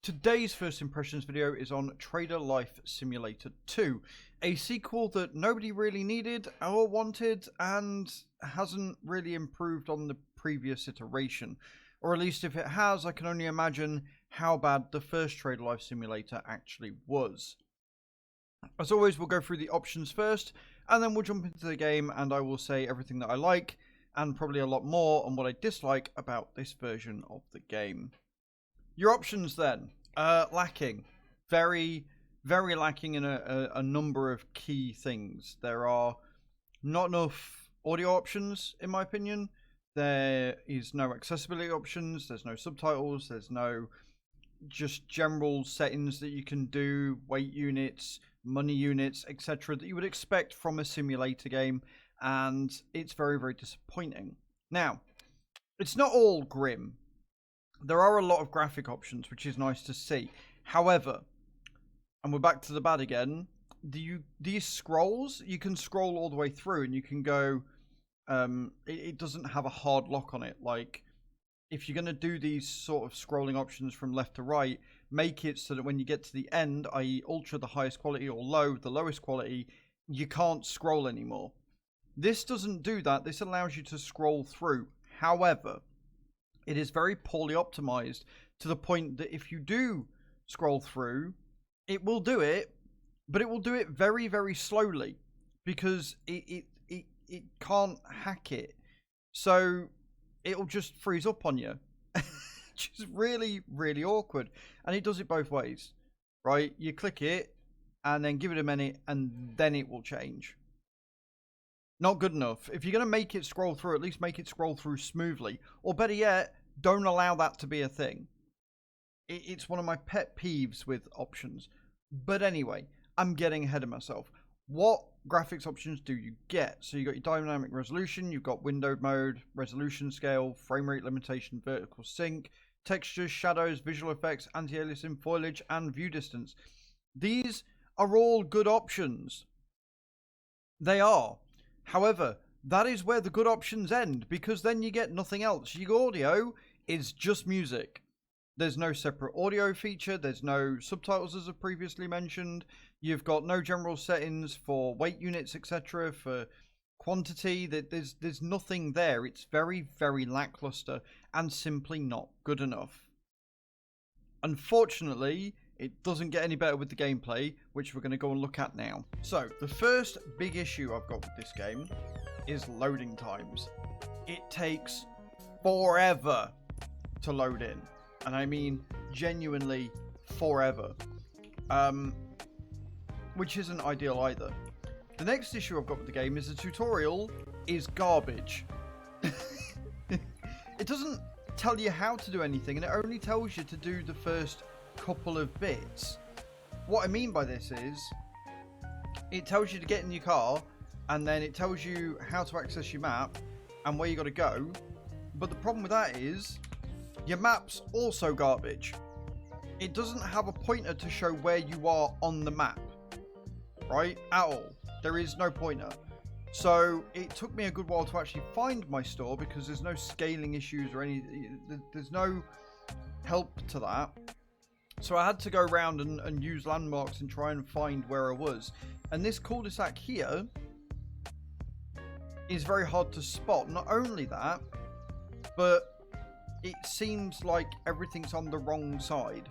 Today's first impressions video is on Trader Life Simulator 2, a sequel that nobody really needed or wanted and hasn't really improved on the previous iteration. Or at least if it has, I can only imagine how bad the first Trader Life Simulator actually was. As always, we'll go through the options first, and then we'll jump into the game and I will say everything that I like and probably a lot more on what I dislike about this version of the game. Your options then, lacking. Very, very lacking in a number of key things. There are not enough audio options, in my opinion. There is no accessibility options, there's no subtitles, there's no just general settings that you can do, weight units, money units, etc. that you would expect from a simulator game, and it's very, very disappointing. Now, it's not all grim. There are a lot of graphic options, which is nice to see. However, and we're back to the bad again, these scrolls, you can scroll all the way through and you can go, it doesn't have a hard lock on it. Like, if you're going to do these sort of scrolling options from left to right, make it so that when you get to the end, i.e. ultra the highest quality or low the lowest quality, you can't scroll anymore. This doesn't do that. This allows you to scroll through. However, it is very poorly optimized to the point that if you do scroll through, it will do it, but it will do it very, very slowly because it can't hack it. So it'll just freeze up on you, which is really, really awkward. And it does it both ways, right? You click it and then give it a minute and then it will change. Not good enough. If you're going to make it scroll through, at least make it scroll through smoothly. Or better yet, don't allow that to be a thing. It's one of my pet peeves with options. But anyway, I'm getting ahead of myself. What graphics options do you get? So you've got your dynamic resolution, you've got windowed mode, resolution scale, frame rate limitation, vertical sync, textures, shadows, visual effects, anti-aliasing, foliage, and view distance. These are all good options. They are. However, that is where the good options end, because then you get nothing else. Your audio is just music. There's no separate audio feature. There's no subtitles, as I previously mentioned. You've got no general settings for weight units, etc., for quantity. There's nothing there. It's very, very lackluster and simply not good enough. Unfortunately, it doesn't get any better with the gameplay, which we're going to go and look at now. So, the first big issue I've got with this game is loading times. It takes forever to load in. And I mean genuinely forever. Which isn't ideal either. The next issue I've got with the game is the tutorial is garbage. It doesn't tell you how to do anything, and it only tells you to do the first couple of bits. What I mean by this is, it tells you to get in your car, and then it tells you how to access your map and where you got to go. But the problem with that is, your map's also garbage. It doesn't have a pointer to show where you are on the map, right? At all. There is no pointer. So it took me a good while to actually find my store because there's no scaling issues or there's no help to that. So I had to go around and use landmarks and try and find where I was. And this cul-de-sac here is very hard to spot. Not only that, but it seems like everything's on the wrong side.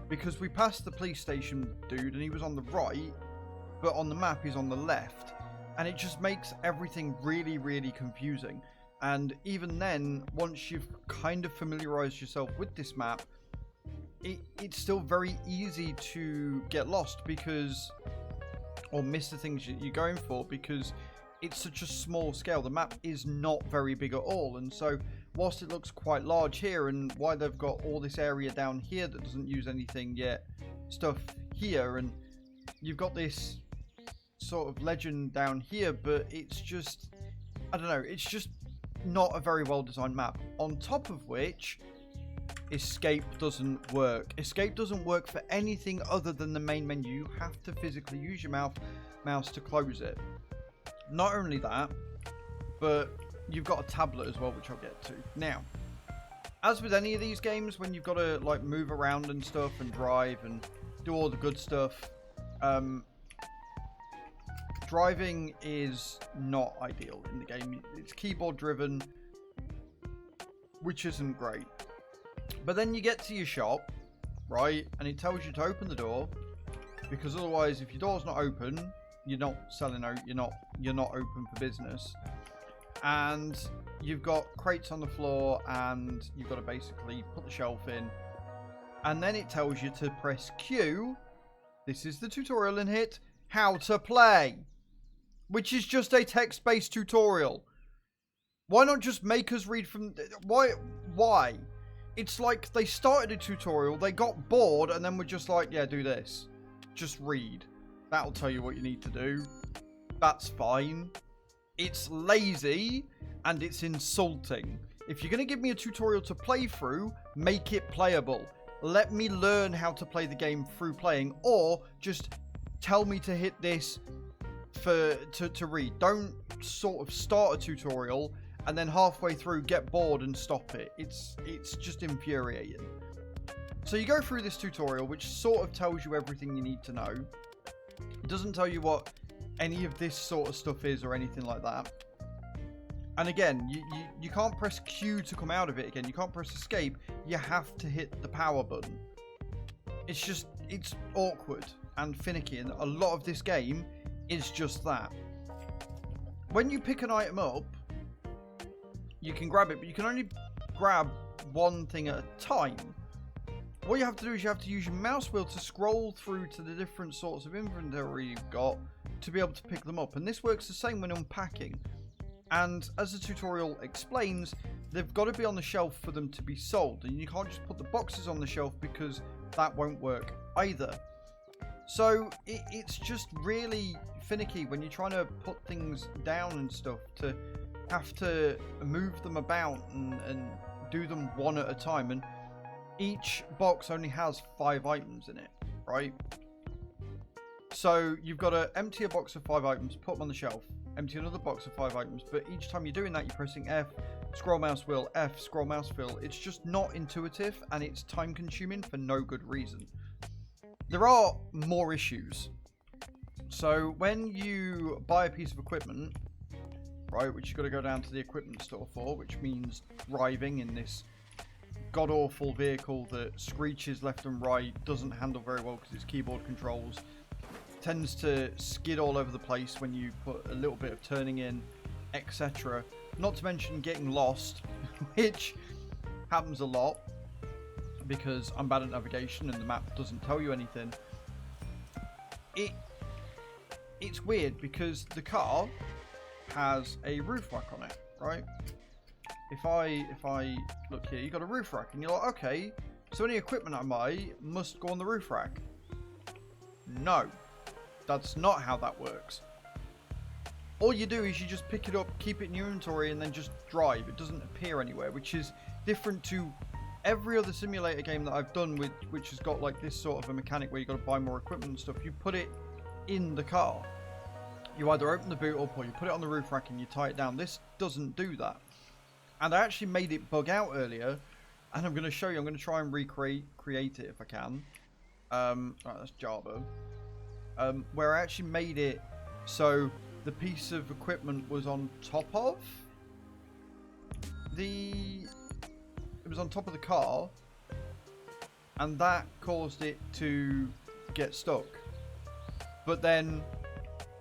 Because we passed the police station dude and he was on the right, but on the map he's on the left. And it just makes everything really, really confusing. And even then, once you've kind of familiarized yourself with this map, it's still very easy to get lost because, or miss the things you're going for because it's such a small scale. The map is not very big at all. And so whilst it looks quite large here, and why they've got all this area down here that doesn't use anything yet, stuff here, and you've got this sort of legend down here, but it's just, I don't know, it's just not a very well designed map. On top of which, escape doesn't work. Escape doesn't work for anything other than the main menu. You have to physically use your mouse to close it. Not only that, but you've got a tablet as well, which I'll get to. Now, as with any of these games, when you've got to like move around and stuff and drive and do all the good stuff, driving is not ideal in the game. It's keyboard driven, which isn't great. But then you get to your shop, right, and it tells you to open the door, because otherwise, if your door's not open, you're not selling out. You're not open for business. And you've got crates on the floor, and you've got to basically put the shelf in, and then it tells you to press Q. This is the tutorial, and hit how to play, which is just a text-based tutorial. Why not just make us read from... Why? It's like they started a tutorial, they got bored, and then were just like, yeah, do this. Just read. That'll tell you what you need to do. That's fine. It's lazy, and it's insulting. If you're going to give me a tutorial to play through, make it playable. Let me learn how to play the game through playing, or just tell me to hit this to read. Don't sort of start a tutorial and then halfway through get bored and stop it. It's just infuriating. So you go through this tutorial, which sort of tells you everything you need to know. It doesn't tell you what any of this sort of stuff is or anything like that. And again, you can't press Q to come out of it again. You can't press escape. You have to hit the power button. It's awkward and finicky, and a lot of this game is just that. When you pick an item up, you can grab it, but you can only grab one thing at a time. What you have to do is you have to use your mouse wheel to scroll through to the different sorts of inventory you've got to be able to pick them up. And this works the same when unpacking. And as the tutorial explains, they've got to be on the shelf for them to be sold. And you can't just put the boxes on the shelf, because that won't work either. So it's just really finicky when you're trying to put things down and stuff, to have to move them about and do them one at a time. And each box only has 5 items in it, right? So you've got to empty a box of 5 items, put them on the shelf, empty another box of 5 items, but each time you're doing that, you're pressing F, scroll mouse wheel, F, scroll mouse wheel. It's just not intuitive, and it's time consuming for no good reason. There are more issues. So when you buy a piece of equipment, right, which you've got to go down to the equipment store for, which means driving in this god-awful vehicle that screeches left and right, doesn't handle very well because it's keyboard controls, tends to skid all over the place when you put a little bit of turning in, etc. Not to mention getting lost, which happens a lot because I'm bad at navigation and the map doesn't tell you anything. It's weird because the car has a roof rack on it, right? If I look here, you got a roof rack, and you're like, okay, so any equipment I buy must go on the roof rack. No, that's not how that works. All you do is you just pick it up, keep it in your inventory, and then just drive. It doesn't appear anywhere, which is different to every other simulator game that I've done, which has got like this sort of a mechanic where you've got to buy more equipment and stuff. You put it in the car. You either open the boot up or you put it on the roof rack and you tie it down. This doesn't do that. And I actually made it bug out earlier, and I'm going to show you. I'm going to try and create it if I can. Right, that's Java. Where I actually made it so the piece of equipment was on top of it was on top of the car, and that caused it to get stuck. But then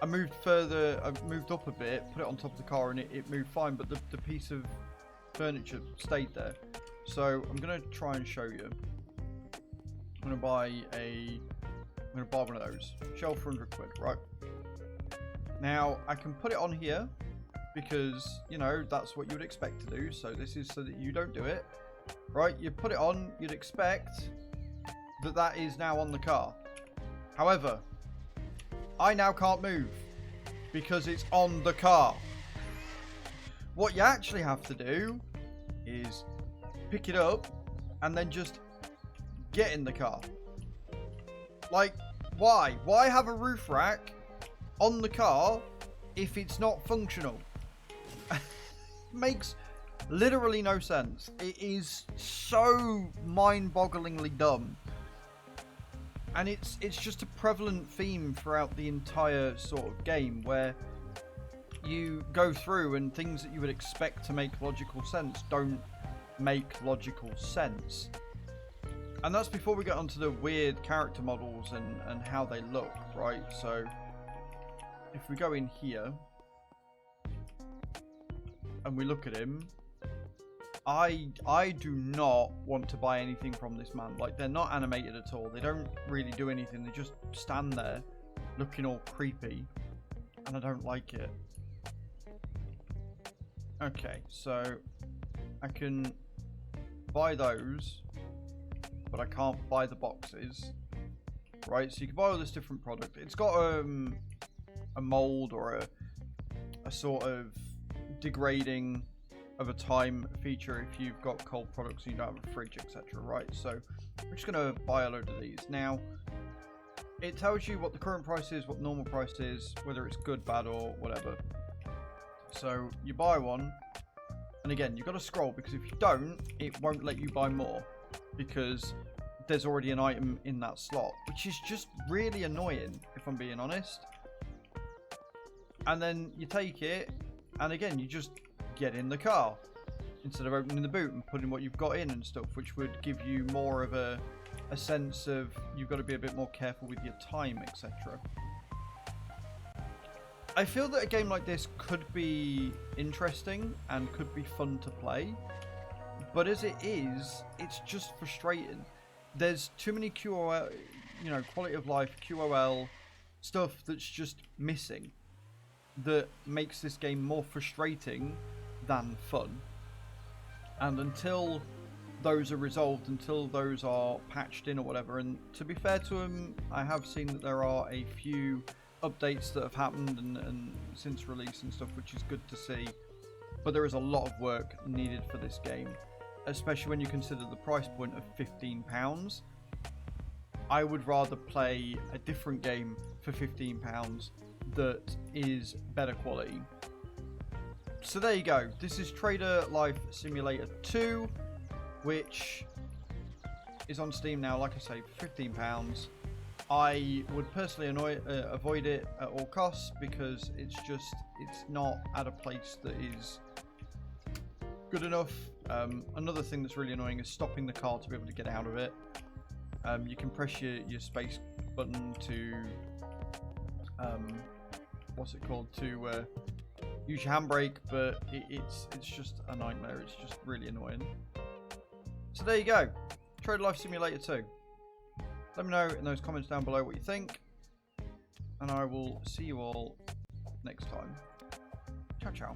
I moved up a bit, put it on top of the car, and it moved fine, but the piece of furniture stayed there. So I'm going to try and show you. I'm going to buy one of those. Shelf for 100 quid, right? Now, I can put it on here because, you know, that's what you would expect to do. So this is so that you don't do it. Right? You put it on, you'd expect that is now on the car. However, I now can't move because it's on the car. What you actually have to do is pick it up and then just get in the car. Like, why? Why have a roof rack on the car if it's not functional? Makes Literally no sense. It is so mind-bogglingly dumb. And it's just a prevalent theme throughout the entire sort of game, where you go through and things that you would expect to make logical sense don't make logical sense. And that's before we get onto the weird character models and how they look, right? So if we go in here and we look at him, I do not want to buy anything from this man. Like, they're not animated at all. They don't really do anything. They just stand there looking all creepy, and I don't like it. Okay, so I can buy those, but I can't buy the boxes, right? So you can buy all this different product. It's got a mold or a sort of degrading of a time feature if you've got cold products and you don't have a fridge, etc., right? So we're just going to buy a load of these. Now, it tells you what the current price is, what the normal price is, whether it's good, bad, or whatever. So you buy one, and again, you've got to scroll, because if you don't, it won't let you buy more, because there's already an item in that slot, which is just really annoying, if I'm being honest. And then you take it, and again, you just get in the car instead of opening the boot and putting what you've got in and stuff, which would give you more of a sense of you've got to be a bit more careful with your time, etc. I feel that a game like this could be interesting and could be fun to play, but as it is, it's just frustrating. There's too many QOL, quality of life, QOL stuff that's just missing, that makes this game more frustrating than fun. And until those are resolved, until those are patched in or whatever, and to be fair to them, I have seen that there are a few updates that have happened and since release and stuff, which is good to see, but there is a lot of work needed for this game, especially when you consider the price point of £15. I would rather play a different game for £15 that is better quality. So there you go. This is Trader Life Simulator 2, which is on Steam now, like I say, for £15. I would personally avoid it at all costs, because it's not at a place that is good enough. Another thing that's really annoying is stopping the car to be able to get out of it. You can press your space button to to use your handbrake, but it's just a nightmare. It's just really annoying. So there you go, Trader Life Simulator 2. Let me know in those comments down below what you think, and I will see you all next time. Ciao, ciao.